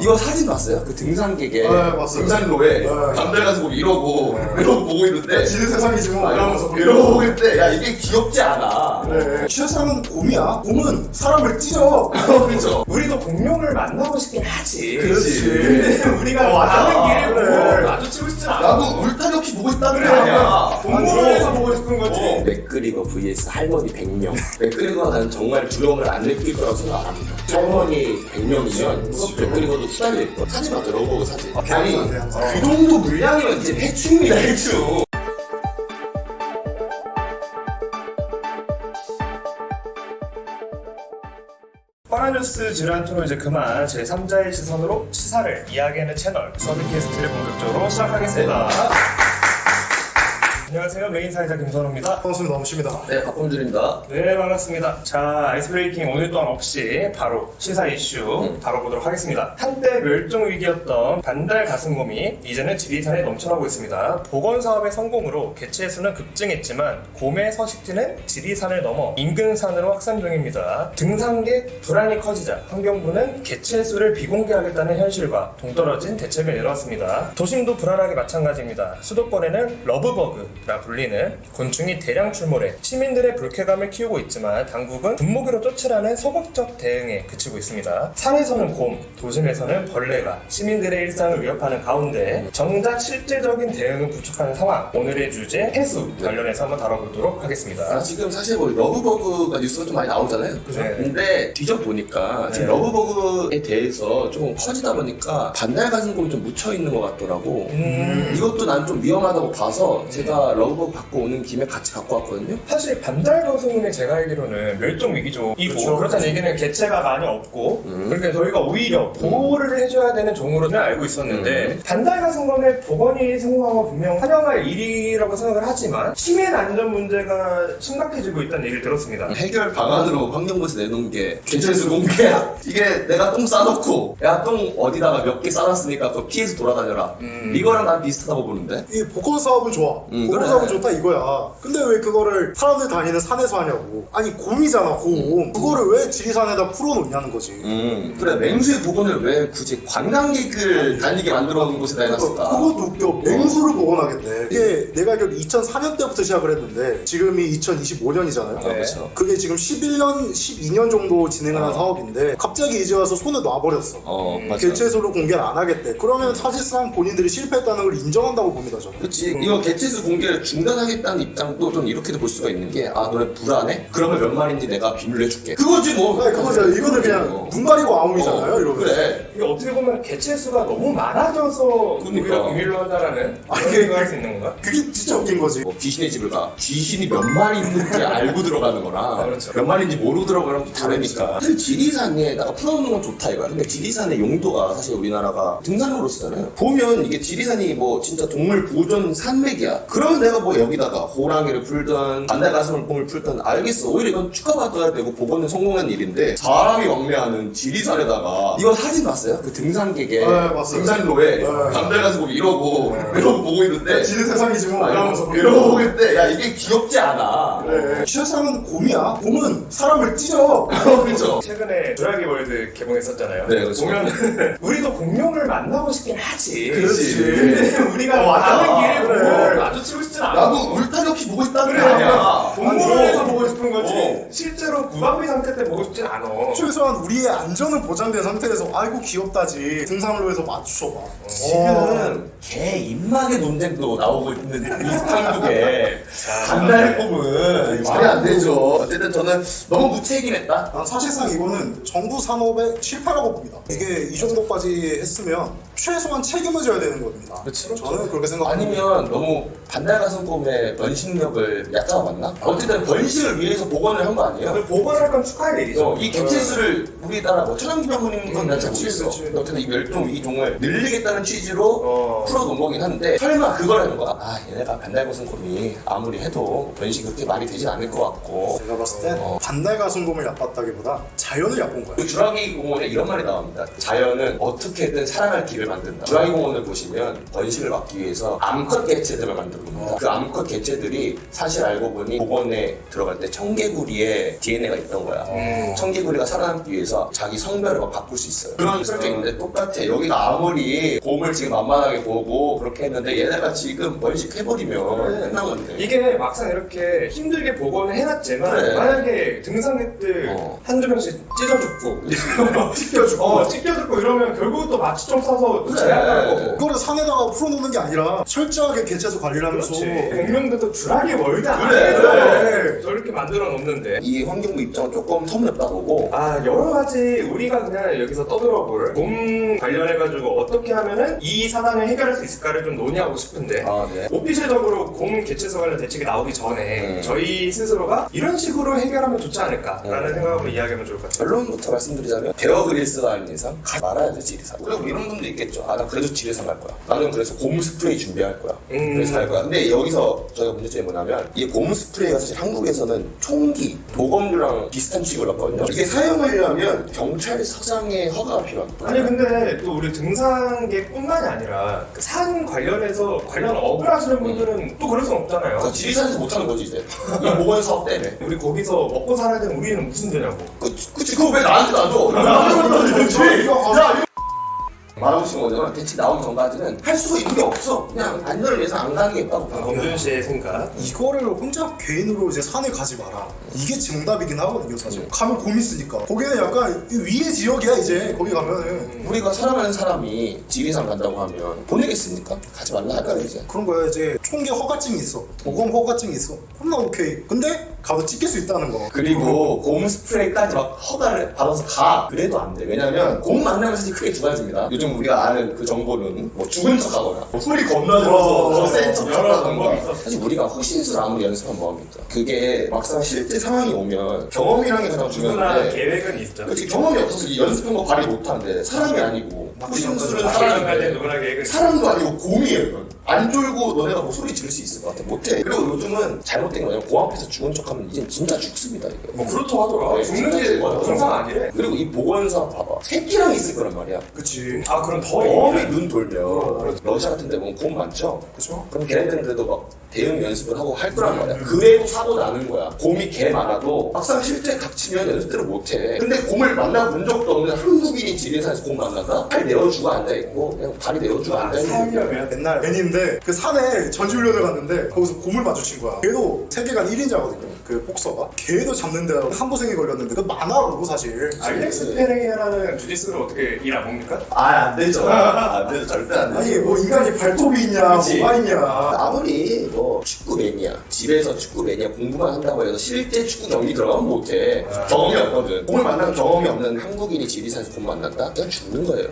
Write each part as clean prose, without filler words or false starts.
이거 사진 봤어요? 그 등산객에 봤어요. 등산로에 담배 가지고 이러고 보고 있는데 지는 세상이지 뭐 이러면서 이러고 보고 있는데 야 이게 귀엽지 않아. 그래. 취사는 곰이야. 곰은 사람을 찢어. 그렇죠. 우리도 공룡을 만나고 싶긴 하지. 그렇지. 근데 우리가 가는 길에 그래. 마주치고 싶진 않아. 나도 울타리 없이 보고 있다는 게 그래. 아니야. 동물원에서 보고 싶은 거지. 맥그리거 vs 할머니 100명. 맥그리거는 정말 두려움을 안 느낄 거라고 생각합니다. 할머니 100명이면 맥그리거도 후달릴 거. 사진 맞죠? 러브버그 사진. 아니 그 정도 물량이면 이제 해충입니다 해충. 뻔한 뉴스 지루한 토론 이제 그만 제3자의 시선으로 시사를 이야기하는 채널 서비캐스트를 본격적으로 시작하겠습니다. 안녕하세요. 메인 사회자 김선호입니다. 반갑습니다. 엄씨입니다. 네, 박범준입니다. 네, 반갑습니다. 자, 아이스 브레이킹 오늘 또한 없이 바로 시사 이슈 다뤄보도록 하겠습니다. 한때 멸종 위기였던 반달 가슴곰이 이제는 지리산에 넘쳐나고 있습니다. 복원 사업의 성공으로 개체 수는 급증했지만 곰의 서식지는 지리산을 넘어 인근 산으로 확산 중입니다. 등산객 불안이 커지자 환경부는 개체 수를 비공개하겠다는 현실과 동떨어진 대책을 내놓았습니다. 도심도 불안하게 마찬가지입니다. 수도권에는 러브버그 라 불리는 곤충이 대량 출몰해 시민들의 불쾌감을 키우고 있지만 당국은 분무기로 쫓으라는 소극적 대응에 그치고 있습니다. 산에서는 곰, 도심에서는 벌레가 시민들의 일상을 위협하는 가운데 정작 실질적인 대응은 부족한 상황. 오늘의 주제 해수 관련해서 한번 다뤄보도록 하겠습니다. 지금 사실 뭐 러브버그가 뉴스가 좀 많이 나오잖아요. 그죠? 근데 뒤져보니까 지금 네. 러브버그에 대해서 조금 커지다 보니까 반달 가슴곰이 좀 묻혀있는 것 같더라고. 이것도 난 좀 위험하다고 봐서 제가 러브버그 갖고 오는 김에 같이 갖고 왔거든요. 사실 반달가슴곰이 제가 알기로는 멸종 위기종이고 그렇죠. 그렇다는 얘기는 개체가 많이 없고 그러니까 저희가 오히려 보호를 해줘야 되는 종으로는 알고 있었는데 반달가슴곰의 복원이 성공한 건 분명 환영할 일이라고 생각을 하지만 시민 안전 문제가 심각해지고 있다는 얘기를 들었습니다. 해결 방안으로 환경부에서 내놓은 게 개체수 공개야. 이게 내가 똥 싸놓고 야 똥 어디다가 몇 개 싸놨으니까 그거 피해서 돌아다녀라. 이거랑 난 비슷하다고 보는데. 이 복원 사업은 좋아. 복원 그래. 사업은 좋다 이거야. 근데 왜 그거를 사람들 다니는 산에서 하냐고. 아니 곰이잖아 곰. 그거를 왜 지리산에다 풀어놓냐는 거지. 그래 맹수의 복원을 왜 굳이 관광객을 다니게 만들어 놓은 곳에다 해놨을까? 그것도 웃겨. 맹수를 복원하겠대. 이게 내가 알기로 2004년 때부터 시작을 했는데 지금이 2025년이잖아요. 그렇죠. 그게 지금 11년, 12년 정도 진행을 한 사업인데 갑자기 이제 와서 손에 놔버렸어. 맞아. 개체수로 공개를 안 하겠대. 그러면 사실상 본인들이 실패했다는 걸 인정한다고 봅니다, 저는. 그렇지. 이거 개체수 공개를 중단하겠다는 입장도 좀 이렇게도 볼 수가 있는 게, 아, 너네 불안해? 그러면 몇 마리인지 내가 비밀로 해줄게. 그거지, 뭐. 네, 그거죠. 이거는 그냥 눈 가리고 아웅이잖아요, 이러면. 그래. 이게 어떻게 보면 개체 수가 너무 많아져서 그러니까. 우리가 비밀로 한다라는 아니, 그런 생각할 수 있는 건가? 그게 진짜 웃긴 거지. 뭐 귀신의 집을 가. 귀신이 몇 마리 있는지 알고 들어가는 거랑, 그렇죠. 몇 마리인지 모르고 들어가는 거랑 또 다르니까. 사실 지리산에다가 풀어놓는 건 좋다, 이거야. 근데 지리산의 용도가 사실 우리나라가 등산로로 쓰잖아요. 보면 이게 지리산이 뭐 진짜 동물 보존 산맥이야. 그러면 내가 뭐 여기다가 호랑이를 풀든, 반달가슴곰을 풀든 알겠어. 오히려 이건 축하받아야 되고 복원은 성공한 일인데, 사람이 왕래하는 지리산에다가, 이거 사진 봤어요? 그 등산객에, 봤어요. 등산로에 담배 가지고 이러고 보고 있는데, 지는 세상이지 뭐 이러면서. 이러고 보고 있는데, 야 이게 귀엽지 않아. 그래. 취사는 곰이야. 곰은 사람을 찢어. 그렇죠. 최근에 드라기 월드 개봉했었잖아요. 네, 그렇죠. 보면 우리도 공룡을 만나고 싶긴 하지. 그렇지. 근데 우리가 맞아. 가는 길에 그래. 공룡을 마주치고 싶진 않아. 나도 울타리 없이 보고 있다는 게 그래. 아니야. 동물원에서 보고 싶은 거지. 어. 실제로 무방비 상태 때 보고 싶진 않아. 최소한 우리의 안전은 보장된 상태에서 아이고 귀엽다지 등산로에서 맞춰봐. 지금 개 입막의 논쟁도 나오고 있는 이 한국에 반달곰은 말이 안 되죠. 어쨌든 저는 너무 무책임했다. 난 사실상 이거는 정부 산업의 실패라고 봅니다. 이게 이 정도까지 했으면 최소한 책임을 져야 되는 겁니다. 그렇지. 저는 그렇게 생각합니다. 아니면 너무 반달가슴곰의 번식력을 얕잡아봤나? 어쨌든 번식을 위해서 복원을 한 거 아니에요? 복원할 건 축하할 일이죠. 이 개체수를 우리나라 뭐 천연기념물인 건 난 잘 모르겠어. 그치. 어쨌든 이 멸종 위기종을 늘리겠다는 취지로 풀어놓은 거긴 한데 설마 그걸 하는 거야? 아 얘네가 반달가슴곰이 아무리 해도 번식이 그렇게 말이 되진 않을 것 같고. 제가 봤을 땐 반달가슴곰을 얕봤다기보다 자연을 얕본 거야. 그 주라기 공원에 이런 말이 나옵니다. 자연은 어떻게든 살아갈 길을 만든다. 주라기공원을 보시면 번식을 막기 위해서 암컷 개체들을 만들어봅니다. 그 암컷 개체들이 사실 알고 보니 복원에 들어갈 때 청개구리의 DNA가 있던 거야. 청개구리가 살아남기 위해서 자기 성별을 막 바꿀 수 있어요. 그런 설정인데 똑같아. 여기가 아무리 곰을 지금 만만하게 보고 그렇게 했는데 얘네가 지금 번식해버리면 끝난 건데. 이게 막상 이렇게 힘들게 복원을 해놨지만 그래. 만약에 등산객들 한두 명씩 찢어 죽고 찢겨 죽고 이러면 결국 또 마취총 쏴서 그래. 제압하는 거고. 그거를 산에다가 풀어놓는 게 아니라 철저하게 개체수 관리를 하면서 공명들도 주라기 멀다. 그래. 저렇게 만들어 놓는데. 이 환경부 입장은 조금 터무니없다 보고 여러 가지 우리가 그냥 여기서 떠들어볼 곰 관련해가지고 어떻게 하면은 이 사단을 해결할 수 있을까를 좀 논의하고 싶은데 네. 오피셜적으로 곰 개체수 관련 대책이 나오기 전에 저희 스스로가 이런 식으로 해결하면 좋지 않을까라는 생각으로 이야기하면 좋을 것 같아요. 결론부터 말씀드리자면 베어 그릴스가 아닌 이상 가지 말아야 돼 지리산. 그리고 이런 분도 있겠죠. 난 그래도 지리산 갈 거야. 나는 그래서 곰 스프레이 준비할 거야. 그래서 갈 거야. 근데 여기서 저희가 문제점이 뭐냐면 이 곰 스프레이가 사실 한국에서는 총기, 도검류랑 비슷한 취급을 받거든요. 이게 사용하려면 경찰서장의 허가가 필요합니다. 아니 근데 또 우리 등산객뿐만이 아니라 그 산 관련해서 관련 업을 하시는 분들은 또 그럴 순 없잖아요. 그러니까 지리산에서 못하는 거지 이제. 이 보건 사업 때문에. 우리 거기서 먹고 살아야 되는 우리는 무슨 죄냐고. 그치 그거 왜 나한테 놔줘? 야 말하고 싶은 거잖아. 대책 나오기 전까지는 할 수가 있는 게 없어. 그냥 안전을 위해서 안 가는 게 있다고 봐. 범준 씨의 생각. 이거를 혼자 개인으로 이제 산에 가지 마라. 이게 정답이긴 하거든요, 사실. 가면 곰 있으니까. 거기는 약간 위의 지역이야, 이제. 거기 가면은. 우리가 사랑하는 사람이 지리산 간다고 하면 보내겠습니까? 가지 말라 할까 이제. 그런 거야, 이제. 총기 허가증이 있어. 보검 허가증이 있어. 그럼 나 오케이. 근데 가도 찍힐 수 있다는 거. 그리고 곰 스프레이까지 막 허가를 받아서 가. 그래도 안 돼. 왜냐면 곰 만나면 사실 크게 두 가지입니다. 요즘 우리가 아는 그 정보는 뭐 죽은 척하거나 뭐 소리 겁나 들어서 더 센 척하거나. 사실 우리가 호신술 아무리 연습하면 뭐합니까? 그게 막상 실제 상황이 오면 경험이라는 게 가장 누구나 중요한데 계획은 있죠. 그렇지 경험이 없어서 이 연습한 거 발휘 못하는데 사람이 아니고 호신술은 갈때 사람인데 누구나 계획은 있죠. 사람도 아니고 곰이에요 이건. 안 졸고 너네가 뭐 소리 지를 수 있을 것 같아. 못해. 그리고 요즘은 잘못된 거냐면 고 앞에서 죽은 척하면 이젠 진짜 죽습니다 이거. 뭐 그렇다고 하더라. 네, 죽는 게 진짜 정상 아니래. 그리고 이 보건사 봐봐. 새끼랑 있을 거란 말이야. 그치. 그럼 더 어미 눈 돌면 러시아 같은 데 보면 곰 많죠? 그쵸? 그럼 걔네들은 그래도 막 대응 연습을 하고 할 거란 말이야. 그래도 사고 나는 거야. 곰이 개 많아도 막상 실제 닥치면 연습대로 못해. 근데 곰을 만나본 적도 없는 한국인이 지리산에서 곰 만난다? 팔 내어주고 앉아있고 그냥 다리 내어주고 앉아있는 살려면 옛날 애니인데 그 산에 전지훈련을 갔는데 거기서 곰을 마주친 거야. 걔도 세계관 1인자거든요. 그 복서가. 걔도 잡는데 한고생이 걸렸는데 그 만화로 사실. 알렉스 페레이라는 주짓수를 어떻게 일 안 봅니까? 안 되죠. 안 되죠. 절대 안 되죠. 아니 뭐 인간이 발톱이 있냐 그치. 뭐가 있냐. 아무리 뭐 축구 매니아 집에서 축구 매니아 공부만 한다고 해서 실제 축구 경기 들어가면 못해. 경험이 없거든. 공을 만나면 경험이 없는 한국인이 지리산에서 공 만난다? 그냥 죽는 거예요.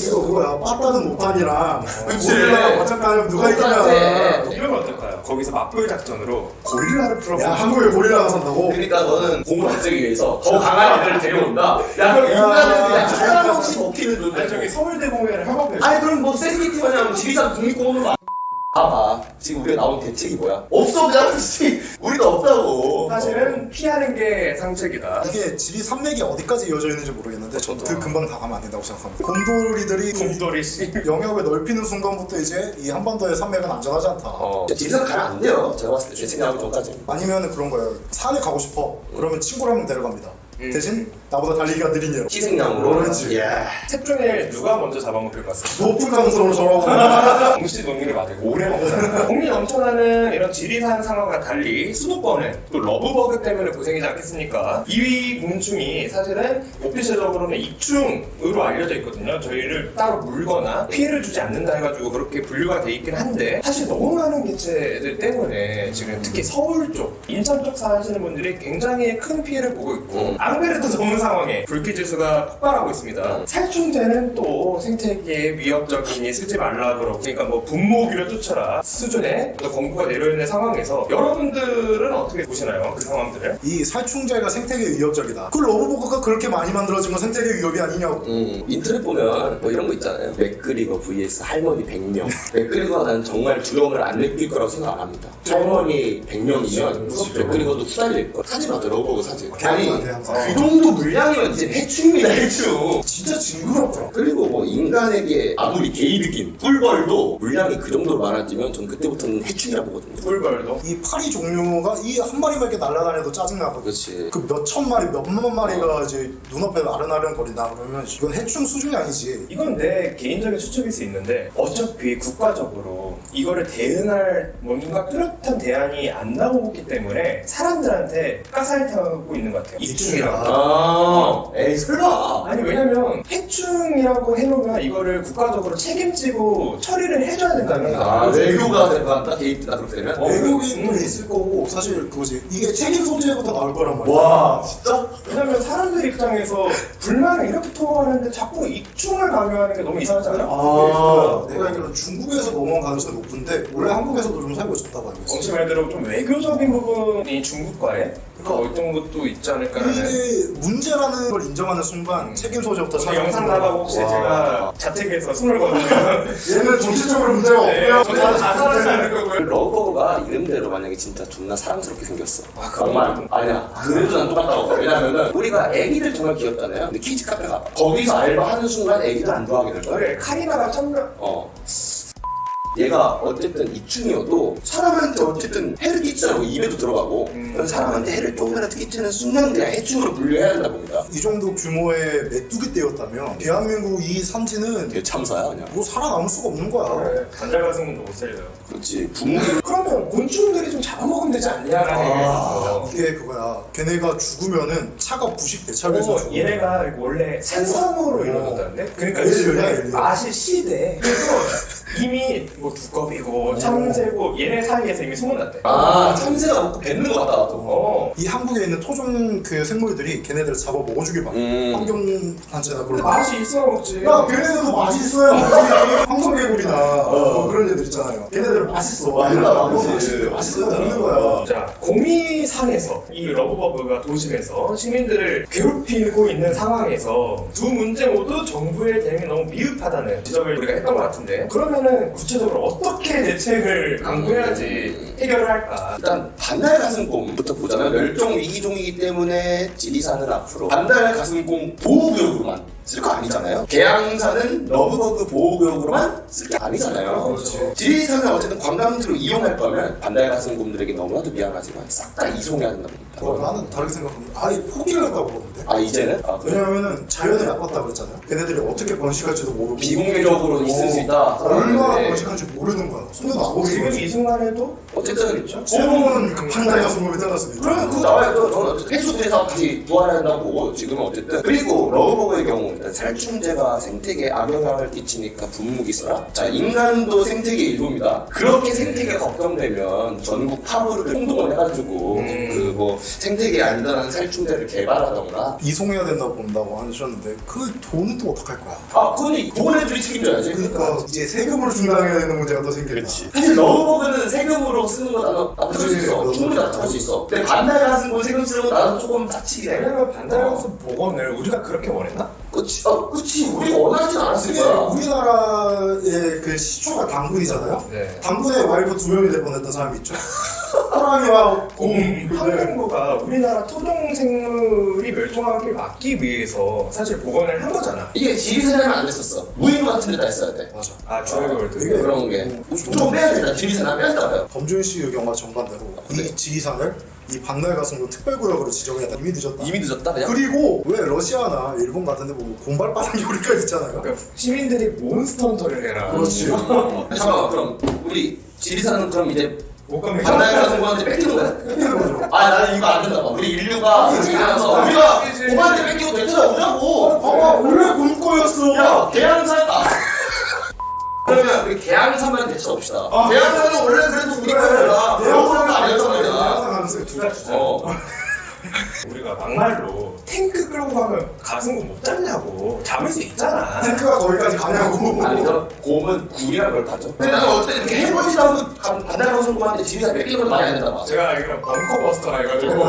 이거 그거야. 빠따는 못하니라. 그치. 고릴라가 맞짱가면 누가 똑같아. 이기냐. 이러면 어떨까요? 거기서 맞불 작전으로 고릴라를 풀어보고 야 한국에 고릴라가 산다고? 그러니까 너는 공을 맞추기 위해서 더 강한 애들을 데려온다? 야 그럼 인간은 그냥 하나없이 먹히는 아니 존재. 저기 서울대 공연을 협업해. 아니 그럼 뭐 세스키티 마냥 지리산 국립공원으로 봐봐. 지금 우리가 나온 대책이 뭐야? 없어 그냥 우리도 없다고. 사실은 피하는 게 상책이다. 이게 지리 산맥이 어디까지 이어져 있는지 모르겠는데 저도 그 금방 다 가면 안 된다고 생각합니다. 곰돌이들이 곰돌이 씨. 영역을 넓히는 순간부터 이제 이 한반도의 산맥은 안전하지 않다. 지리산 가면 안 돼요. 제가 봤을 때 대책 나오기 전까지. 아니면 그런 거예요. 산에 가고 싶어. 그러면 친구를 한 명 데려갑니다. 대신 나보다 달리기가 느린 얘로. 희생양으로. 그렇지. 이야. 셋 중에 누가 먼저 잡아먹힐 것 같습니다. 높은 가능성으로 저러고. 공씨 논리를 맞아요. 오래 먹잖아요. 공이 넘쳐나는 이런 지리산 상황과 달리 수도권은 또 러브버그 때문에 고생이지 않겠습니까? 2위 곤충이 사실은 오피셜적으로는 입충으로 알려져 있거든요. 저희를 따로 물거나 피해를 주지 않는다 해가지고 그렇게 분류가 돼 있긴 한데 사실 너무 많은 개체들 때문에 지금 특히 서울 쪽, 인천 쪽 사시는 분들이 굉장히 큰 피해를 보고 있고 안 그래도 좋은 상황에 불쾌지수가 폭발하고 있습니다. 살충제는 또 생태계에 위협적이니 쓰지 말라 그러고 그러니까 뭐 분모기를 쫓아라 수준의 또 공부가 내려있는 상황에서 여러분들은 어떻게 보시나요? 그 상황들을? 이 살충제가 생태계 위협적이다. 그 러브버그가 그렇게 많이 만들어진 건 생태계 위협이 아니냐고. 인터넷 보면 뭐 이런 거 있잖아요. 맥그리거 vs 할머니 100명. 맥그리거가 난 정말 두려움을 안 느낄 거라고 생각 안 합니다. 할머니 100명이면 맥그리거도 후달릴 거. 사진 어때? 러브버그 사진. 아니 그 정도 물량이면 이제 해충입니다, 해충. 진짜 징그럽더라. 그리고 뭐 인간에게 아무리 개이득인 꿀벌도 물량이 그 정도로 많아지면 전 그때부터는 해충이라 보거든요. 꿀벌도. 이 파리 종류가 이 한 마리만 이렇게 날아다녀도 짜증나거든. 그렇지. 그 몇천 마리, 몇만 마리가 이제 눈앞에 아른아른 거린다 그러면 이건 해충 수준이 아니지. 이건 내 개인적인 추측일 수 있는데 어차피 국가적으로 이거를 대응할 뭔가 뚜렷한 대안이 안 나오기 때문에 사람들한테 가사일타고 있는 것 같아요. 이충이라고. 아, 에이 설마. 아니 왜냐면 해충이라고 해놓으면 이거를 국가적으로 책임지고 처리를 해줘야 된다는 거야. 아, 외교가 들어간다, 게이트다 그렇게 되면. 외국인도 있을 거고 사실 그거지. 이게 책임 소재부터 나올 거란 말이야. 와, 진짜? 왜냐면 사람들 입장에서 불만을 이렇게 토로하는데 자꾸 이충을 강요하는 게 너무 이상하잖아요. 아, 내가 알기로는 중국에서 넘어온 가능성이 높은데 원래 한국에서도 좀 살고 있었다고 알고 있어. 엄청 말대로 좀 외교적인 부분이 중국과의 어떤 것도 있지 않을까라는. 이게 문제라는 걸 인정하는 순간 책임 소재부터 저희 영상 나가고 혹시 제가 자책해서 숨을 거두면 얘는 정치적으로 문제가 없고요. 저는 자살하지 않을 거고요. 러버가 이름대로 만약에 진짜 존나 사랑스럽게 생겼어. 정말. 아니야. 그래도 난 똑같다고. 왜냐면은 우리가 애기들 정말 귀엽잖아요. 근데 키즈 카페가 거기서 알바하는 순간 애기들 안 좋아하게 될 거야. 그래 카리나가 참가. 얘가 어쨌든 이충이어도 사람한테 어쨌든 해를 끼치라고 입에도 들어가고 사람한테 해를 조금이라도 끼치는 순간 그냥 해충으로 분류해야 된다 봅니다. 이 정도 규모의 메뚜기 떼였다면 대한민국 이 산지는 대참사야 그냥. 뭐 살아남을 수가 없는 거야. 그래, 간장 같은 건도 못 살려요. 그렇지. 분무기 그러면 곤충들이 좀 잡아먹으면 되지 않냐라는 얘기가 이게 그거야. 걔네가 죽으면은 차가 부식돼. 차에서 죽으면. 얘네가 원래 산성으로 이루어졌다는데? 그러니까 엘리야, 엘리. 맛이 시대. 그래서 이미 뭐 두꺼비고 참새고 얘네 사이에서 이미 소문났대. 아 참새가 먹고 뱉는 것 같다 또. 이 한국에 있는 토종 그 생물들이 걔네들을 잡아 먹어주길 바래. 환경 단체나 그런. 맛이 있어 먹지. 야, 걔네들도 맛이 있어요. 황소개구리나 뭐 그런 애들 있잖아요. 걔네들 맛있어. 맛있어 먹는 거야. 자, 고미산에서 이 러브버그가 도심에서 시민들을 괴롭히고 있는 상황에서 두 문제 모두 정부의 대응이 너무 미흡하다는 지적을 우리가 했던 것 같은데 그러면은 구체적으로 어떻게 대책을 강구해야지 해결을 할까? 일단 반달 가슴곰부터 보자면 멸종 위기종이기 때문에 지리산은 앞으로 반달 가슴곰 보호구역으로만 쓸 거 아니잖아요. 계양산은 러브버그 보호구역으로만 쓸 게 아니잖아요. 그렇지. 지리산을 어쨌든 관광지로 이용할 거면 반달 가슴곰들에게 너무나도 미안하지만 싹 다 이송해야 된다 봅니다. 나는 다르게 생각합니다. 아예 포기를 했다고 보는데. 아 이제는? 아 그래? 왜냐면은 자연을 나빴다 그랬잖아요. 걔네들이 어떻게 번식할지도 모르고 비공개적으로 있을 수 있다. 얼마나 네. 번식할지 모르는 거야. 손도 안 보이고. 지금 이 순간에도 어쨌든 지금은 판단이 가슴을 태어났습니다. 그러면 그거 나와요. 저는 어쨌든 해수돼서 다시 부활해야 한다고 보고 지금은 어쨌든 그리고 러브버그의 경우 일단 살충제가 생태계에 악영향을 끼치니까 분무기 써라. 자 인간도 생태계 일부입니다. 그렇게 생태계가 걱정되면 전국 파브를 총동원 해가지고 그 뭐 생태계에 안전한 살충제를 개발하던가. 이송해야 된다고 본다고 하셨는데 그 돈은 또 어떡할 거야? 아 그건 보건애들이 책임져야지. 그러니까 이제 세금으로 충당해야 되는 문제가 또 생기겠지. 사실 러브버그는 세금으로 쓰는 거 나도 나쁠 수 있어. 충분히 나쁠 수 있어. 근데 반달 같은 거 세금 쓰는 거 나도 조금 다치게 돼. 왜냐면 반달가슴 복원을 우리가 그렇게 원했나? 그치, 그치. 우리가 원하진 않았을 이게 거야. 우리나라의 그 시초가 당근이잖아요. 네. 당근에 와이프 2명이 될 뻔했던 사람이 있죠. 호랑이와 곰. 환경부가 우리나라 토종 생물이 멸종하길 막기 위해서 사실 복원을 한 거잖아. 이게 지리산에만 안 됐었어. 무인도 같은 데다 했어야 돼. 맞아. 아 주얼리 월드. 이게 그런 게. 좀 빼야 된다. 지리산 안 빼야 된다. 범준 씨 의견과 정반대로 이 지리산을 이 반달가슴으로 특별구역으로 지정했다. 이미 늦었다. 이미 늦었다, 그냥? 그리고 왜 러시아나 일본 같은 데 보면 곰발 빠른 요리가 있잖아요. 그러니까 시민들이 몬스터 헌터를 해라. 그렇지. 잠깐만, 그럼 우리 지리산은 그럼 이제 못 가면 반달 같은 거한테 뺏기는 거야? 뺏기는 거죠. 아, 나는 이거 안 된다 봐. 우리 인류가 일어나서 우리가 곰한테 뺏기고 되돌아오자고. 봐봐, 원래 곰거였어. 야, 계양산. 그러면 우리 계양산만 대처합시다. 계양산은 원래 그래도 우리 거야. 계양산은 아니었단 말이야. 가능성이 둘다 주죠. 우리가 막말로 탱크 끌고 가면 가슴 못 잡냐고. 잡을 수 있잖아. 탱크가 거기까지 가냐고. 아니 그럼 곰은 굴이라 그걸 타죠. 근데 나는 어쨌든 이렇게 해보지도 반달 가슴곰한테 지리산 뺏기는 건 말이 안 된다 봐. 제가 알기로는 벙커버스터라 해가지고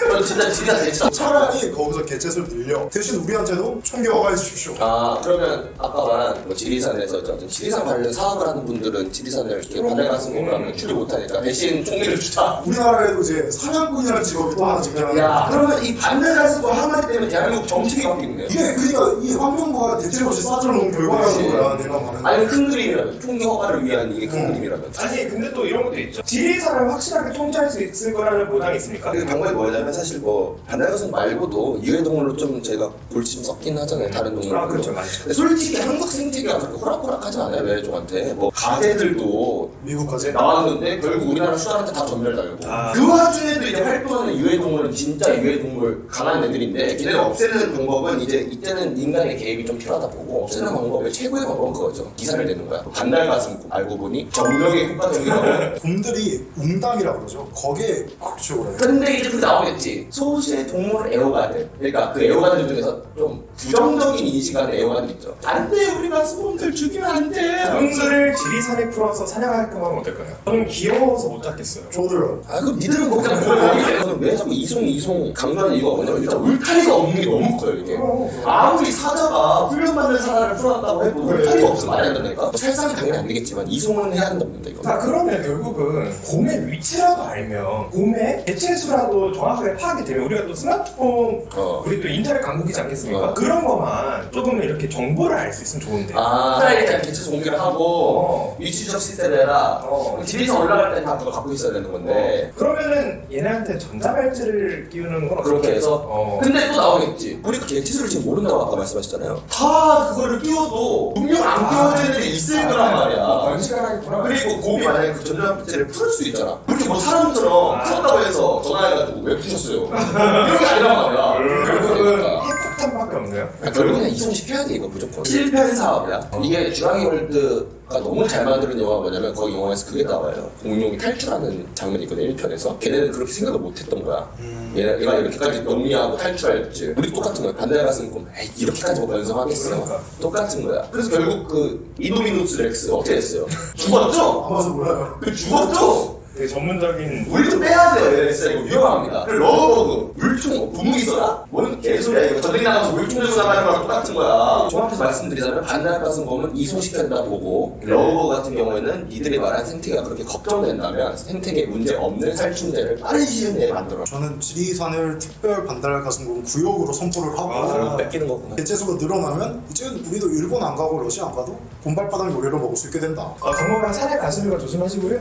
그럼 진짜 지리산 대처. 차라리 거기서 개체수를 늘려. 대신 우리한테도 총격화해 주십시오. 아 그러면 아까 말한 뭐 지리산에서 어떤 지리산 관련 사업을 하는 분들은 지리산을 이렇게 반달 가슴곰을 하면 출입 못하니까 대신 총리를 주자. 우리나라에도 이제 사냥꾼이라는 직업이 또 하나 증명하는 야, 그러면 이 반대가스고 한마디 때문에 대한민국 정책이 바뀌겠네요. 이게 그러니까 이 환경부가 대책 없이 싸져놓은 결과라는 거야 내가 말하는. 아니 큰 그림이라면 총기 허가를 위한 이게 큰 그림이라면. 아니 근데 또 이런 것도 있죠. 지리산을 확실하게 통제할 수 있을 거라는 보장이 있습니까? 그 방법이 뭐냐면 사실 뭐 반달가슴 말고도 유해동물로 좀 저희가 골치 좀 섞긴 하잖아요. 다른 동물. 아 그렇죠, 맞죠. 근데 솔직히 한국 생태계가 그렇게 호락호락하지 않아요. 외래종한테. 뭐 가재들도 미국까지. 나왔는데 결국 우리나라 수달한테 다 전멸당하고 아. 그 와중에도 이제 활동하는 유해동물은 진짜 유해동물 강한 애들인데 걔네를 없애는 방법은 이제 이때는 인간의 개입이 좀 필요하다 보고 없애는 방법의 최고의 방법은 그거죠. 기사를 내는 거야. 반달가슴 알고 보니 정력에 효과적이라고. 곰들이 웅당이라고 그러죠. 거기에 극초를 해요. 근데 이제 그 나오겠지. 소수의 동물을 애호가들. 그러니까 그 애호가들 중에서 좀 부정적인 인식하는 애호가들 있죠. 안 돼, 우리가 수범들 죽이면 안 돼. 놈들을 지리산에 풀어서 사냥할까 하면 어떨까요? 저는 귀여워서 못 잡겠어요. 저도요. 아, 그럼 니들은 뭐 그냥 보고 저는 왜 자꾸 이송 강조하는 이유가 뭐냐면 일단 울타리가 없는 게 너무 커요, 이게. 아무리 사자가 훈련받는 사자를 풀어놨다고 해도 울타리가 없으면 말이 안 된다니까? 찰상이 당연히 안 되겠지만 이송은 해야 된답니다, 이거. 자 그러면 결국은 곰의 위치라도 알면 곰의 개체수라도 정확하게 파악이 되면 우리가 또 스마트폰 우리 또 인터넷 강국이지 않겠습니까? 그런 것만 조금 이렇게 정보를 알 수 있으면 좋은데 아, 차라리 일단 개체 공개를 하고 위치적 시스템을 해라. 지리산 올라갈 때는 다 그걸 갖고 있어야 되는 건데. 그러면은 얘네한테 전자발찌를 끼우는 건 그렇게 어떨까요? 해서 근데 또 나오겠지. 우리가 개체수를 지금 모른다고 아까 말씀하셨잖아요. 다 그거를 끼워도 분명 안 끼워지는 애들이 있을 거란 말이야. 번식을 하겠구나. 그리고 곰이 만약에 그 전자발찌를 풀 수 있잖아. 그렇게 뭐 사람처럼 풀었다고 해서 전화해가지고 왜 푸셨어요? 이런 게 아니란 말이야. 결국은 핵폭탄밖에 없네요. 결국은 이송시켜야 돼 이거 무조건. 실패한 사업이야. 이게 주라기 월드가 너무 잘 만드는 영화가 뭐냐면 거기 영화에서 그게 나와요. 공룡이 탈출하는 장면이 있거든 1편에서. 걔네는 그렇게 생각을 못했던 거야. 얘가 이렇게까지 영리하고 탈출할 줄. 우리 똑같은 거야. 반달가슴 곰. 에이 이렇게까지 뭐 변성하겠어. 그러니까. 똑같은 거야. 그래서 결국 그 이노미누스 렉스 어떻게 했어요? 죽었죠? 안 봐서 몰라요. 그 죽었죠? 되게 전문적인 물 좀 빼야 돼요. 얘네 진짜 이거 위험합니다. 그리고 러버버그, 물총, 분무기 써라? 뭔 개소리야 이거. 저들이 나가서 물총 들고 나가는 거랑 똑같은 거야. 종합해서 말씀드리자면 반달가슴 곰은 이송시켜야 된다 보고 러버버그 같은 경우에는 이들이 말한 생태계가 그렇게 걱정된다면 생태계 문제 없는 살충제를 빠른 시일 내에 만들어. 저는 지리산을 특별 반달가슴곰 구역으로 선포를 하고 결국 뺏기는 거구나. 개체수가 늘어나면 이제 우리도 일본 안 가고 러시아 안 가도 곰발바닥 요리를 먹을 수 있게 된다. 당분간 산에 가시는 거 조심하시고요.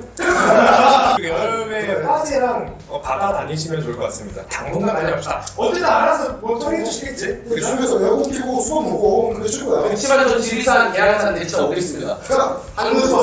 여름에 화재랑 바다 다니시면 좋을 것 같습니다. 당분간 다녀봅시다. 어쨌든 알아서 뭐 처리해 주시겠지? 중에서 에어컨 피고 수박 먹고 그게 최고야. 시발은 전 지리산, 계양산 대체 오겠습니다. 그러니까 한국에서